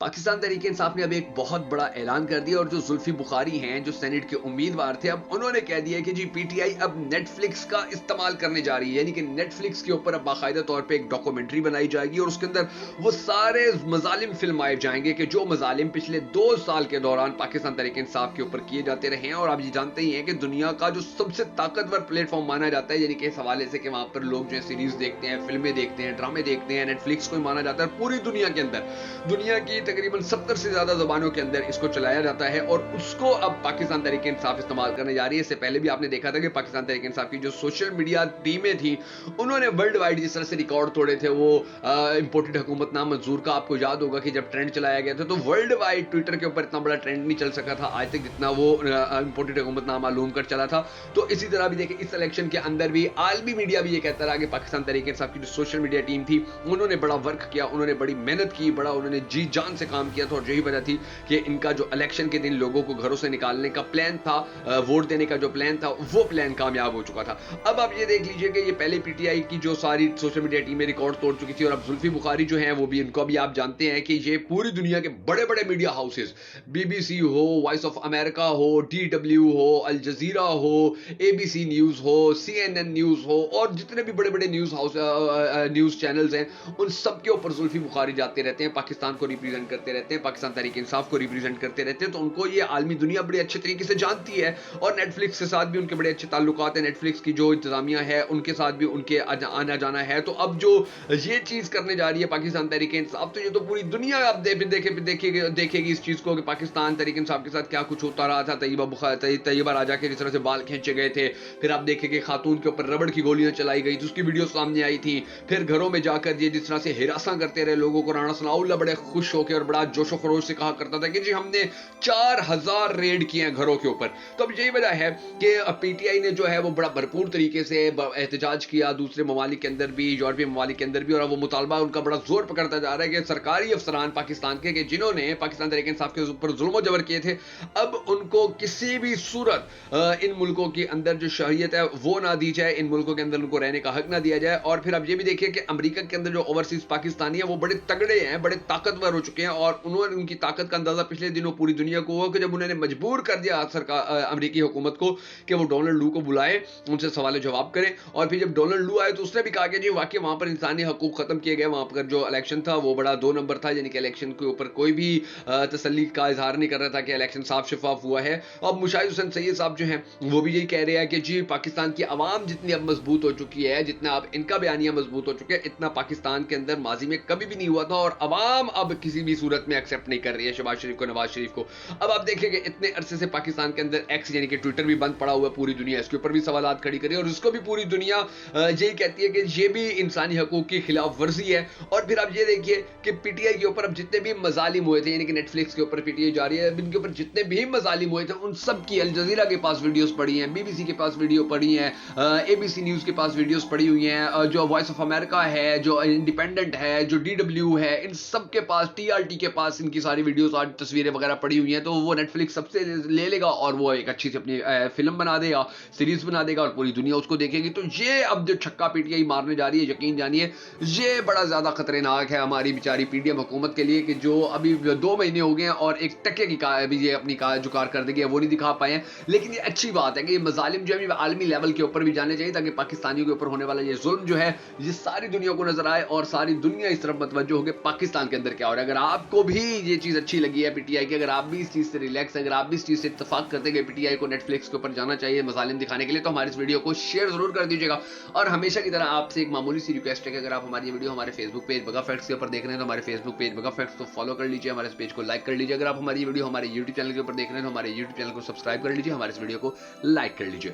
पाकिस्तान तहरीक इंसाफ ने अब एक बहुत बड़ा ऐलान कर दिया और जो जुल्फी बुखारी हैं जो सेनेट के उम्मीदवार थे अब उन्होंने कह दिया कि जी पीटीआई अब नेटफ्लिक्स का इस्तेमाल करने जा रही है, यानी कि नेटफ्लिक्स के ऊपर अब बाकायदा तौर पे एक डॉक्यूमेंट्री बनाई जाएगी और उसके अंदर वो सारे मजालिम फिल्माए जाएंगे कि जो मजालिम पिछले 2 साल के दौरान पाकिस्तान तहरीक इंसाफ के ऊपर किए जाते रहे हैं। और आप ये जानते ही हैं कि दुनिया का जो सबसे ताकतवर प्लेटफॉर्म माना जाता है, यानी कि इस हवाले से कि वहां पर लोग जो है सीरीज देखते हैं, फिल्में देखते हैं, ड्रामे देखते हैं, नेटफ्लिक्स को माना जाता है पूरी दुनिया के अंदर, दुनिया की तकरीबन 70 से ज्यादा जबानों के अंदर इसको चलाया जाता है और उसको अब पाकिस्तान तहरीक इंसाफ इस्तेमाल करने जा रही है। इससे पहले भी आपने देखा था कि पाकिस्तान तहरीक इंसाफ की जो सोशल मीडिया टीमें थी उन्होंने वर्ल्ड वाइड जिस तरह से रिकॉर्ड तोड़े थे, वो इंपोर्टेड हुकूमतनामा मंजूर का आपको याद होगा कि जब ट्रेंड चलाया गया था तो वर्ल्ड वाइड ट्विटर के ऊपर इतना बड़ा ट्रेंड नहीं चल सका था आज तक जितना वो इंपोर्टेड हुकूमतनामा मालूम कर चला था। तो इसी तरह भी देखें इस इलेक्शन के अंदर भी आलमी मीडिया भी ये कहता रहा कि पाकिस्तान तहरीक इंसाफ की जो सोशल मीडिया टीम थी उन्होंने बड़ा वर्क किया, उन्होंने बड़ी मेहनत की, बड़ा उन्होंने जी जान से काम किया था और यही वजह थी कि इनका जो इलेक्शन के दिन लोगों को घरों से निकालने का प्लान था, वोट देने का जो प्लान था वो प्लान कामयाब हो चुका था। अब आप ये देख लीजिए कि ये पहले पीटीआई की जो सारी सोशल मीडिया टीमें रिकॉर्ड तोड़ चुकी थी और अब जुल्फी बुखारी जो है वो भी, इनको भी आप जानते हैं कि ये पूरी दुनिया के बड़े बड़े मीडिया हाउसेस, बीबीसी हो, वॉइस ऑफ अमेरिका हो, डीडब्ल्यू हो, अल जजीरा हो, एबीसी न्यूज हो, सीएनएन न्यूज हो और जितने भी बड़े बड़े न्यूज हाउस न्यूज चैनल्स हैं उन सब के ऊपर जुल्फी बुखारी जाते रहते हैं, पाकिस्तान को रिप्रेजेंट करते रहते हैं, पाकिस्तान तहरीक इंसाफ को रिप्रेजेंट करते रहते हैं। तो उनको ये आलमी दुनिया बड़ी अच्छे तरीके से जानती है और नेटफ्लिक्स के साथ भी उनके बड़े अच्छे ताल्लुकात हैं, नेटफ्लिक्स की जो इंतजामिया है उनके साथ भी उनके आना जाना है। तो अब जो ये चीज करने जा रही है पाकिस्तान तहरीक इंसाफ, तो ये तो पूरी दुनिया अब देखेगी इस चीज को कि पाकिस्तान तहरीक इंसाफ के साथ क्या कुछ होता रहा था। तैयबा राजा के जिस तरह से बाल खींचे गए थे, फिर आप देखेंगे खातून के ऊपर रबड़ की गोलियां चलाई गई थी, उसकी वीडियो सामने आई थी, फिर घरों में जाकर ये जिस तरह से हिरासा करते रहे लोगों को। राणा सनाउल्लाह बड़े खुश होकर और बड़ा जोशो खरोश से कहा करता था कि जी हमने 4000 रेड किए हैं घरों के ऊपर। तो अब यही वजह है कि पीटीआई ने जो है वो बड़ा भरपूर तरीके से एहतजाज किया दूसरे ममालिक के अंदर भी, यूरोपीय ममालिक के अंदर भी, और वो मुतालबा उनका बड़ा जोर पकड़ता जा रहा है कि सरकारी अफसरान पाकिस्तान के जिन्होंने पाकिस्तान तहरीक इंसाफ के ऊपर जुल्म जबर किए थे अब उनको किसी भी सूरत इन मुल्कों के अंदर जो शहरियत है वो ना दी जाए, इन मुल्कों के अंदर उनको रहने का हक ना दिया जाए। और फिर आप ये भी देखिए कि अमेरिका के अंदर जो ओवरसीज पाकिस्तानी है वो बड़े तगड़े हैं, बड़े ताकतवर हो चुके हैं और उन्होंने उनकी ताकत का अंदाजा पिछले दिनों पूरी दुनिया को हुआ कि जब उन्होंने मजबूर कर दिया सरकार अमेरिकी हुकूमत को कि वो डोनाल्ड लू को बुलाए, उनसे सवाल जवाब करें। और फिर जब डोनाल्ड लू आए तो उसने भी कहा कि जी वाकई वहां पर इंसानी हकूक खत्म किए गए, वहां पर जो इलेक्शन था वो बड़ा 2 नंबर था, यानी कि इलेक्शन के ऊपर कोई भी तसल्ली का इजहार नहीं कर रहा था कि इलेक्शन साफ शफाफ हुआ है। अब मुशाहिद हुसैन सैयद साहब जो हैं वो भी यही कह रहे हैं कि जी पाकिस्तान की आवाम जितनी अब मजबूत हो चुकी है, जितना अब इनका बयानिया मजबूत हो चुका है, इतना पाकिस्तान के अंदर माजी में कभी भी नहीं हुआ था और अवाम अब किसी भी सूरत में एक्सेप्ट नहीं कर रही है शहबाज शरीफ को, नवाज शरीफ को। अब आप देखेंगे इतने अरसे से पाकिस्तान के अंदर एक्स यानी कि ट्विटर भी बंद पड़ा हुआ, पूरी दुनिया इसके ऊपर भी सवालात खड़ी करी और उसको भी पूरी दुनिया यही कहती है कि ये भी इंसानी हकूक की खिलाफ वर्जी है। और फिर आप ये देखिए कि पीटीआई के ऊपर अब जितने भी मजालिम हुए थे, यानी कि नेटफ्लिक्स के ऊपर पीटीआई जा रही है, अब इनके ऊपर जितने भी मजालिम हुए थे उन सब की अल जजीरा के पास वीडियोस पड़ी हैं, बीबीसी के पास वीडियो पड़ी हैं, एबीसी न्यूज के पास वीडियोस पड़ी हुई हैं, जो वॉइस ऑफ अमेरिका है, जो इंडिपेंडेंट है, जो डीडब्ल्यू है, इन सब के पास, टीआरटी के पास इनकी सारी वीडियोस आज तस्वीरें वगैरह पड़ी हुई हैं। तो वो नेटफ्लिक्स सबसे ले लेगा और वो एक अच्छी से अपनी फिल्म बना देगा, सीरीज बना देगा और पूरी दुनिया उसको देखेगी। तो ये अब जो छक्का पीटीआई मारने जा रही है, यकीन जानिए ये बड़ा ज्यादा खतरनाक है हमारी बेचारी पीडीएम हुकूमत के लिए कि जो अभी 2 महीने हो गए हैं और एक टके की अभी ये अपनी जो कारकर्दगी है वो नहीं दिखा पाए हैं। लेकिन ये अच्छी बात है कि ये मजालिम जो है आलमी लेवल के ऊपर भी जाने चाहिए ताकि पाकिस्तानियों के ऊपर होने वाला ये जुल्म जो है ये सारी दुनिया को नजर आए और सारी दुनिया इस तरफ मतवज्जो हो गए पाकिस्तान के अंदर क्या हो रहा है। अगर आपको भी ये चीज अच्छी लगी है पीटीआई की, अगर आप भी इस चीज से रिलैक्स, अगर आप भी इस चीज से इत्तेफाक करते हैं पीटीआई को नेटफ्लिक्स के ऊपर जाना चाहिए मजालिम दिखाने के लिए, तो हमारे इस वीडियो को शेयर जरूर कर दीजिएगा। और हमेशा की तरह आपसे एक मामूली सी रिक्वेस्ट है कि अगर आप हमारी वीडियो हमारे फेसबुक पेज बगा फैक्ट्स के ऊपर देख रहे हैं तो हमारे फेसबुक पेज बगा फैक्ट्स को फॉलो कर लीजिए, हमारे इस पेज को लाइक कर लीजिए। अगर आप हमारी वीडियो हमारे यूट्यूब चैनल के ऊपर देख रहे हैं तो हमारे यूट्यूब चैनल को सब्सक्राइब कर लीजिए, हमारे इस वीडियो को लाइक कर लीजिए।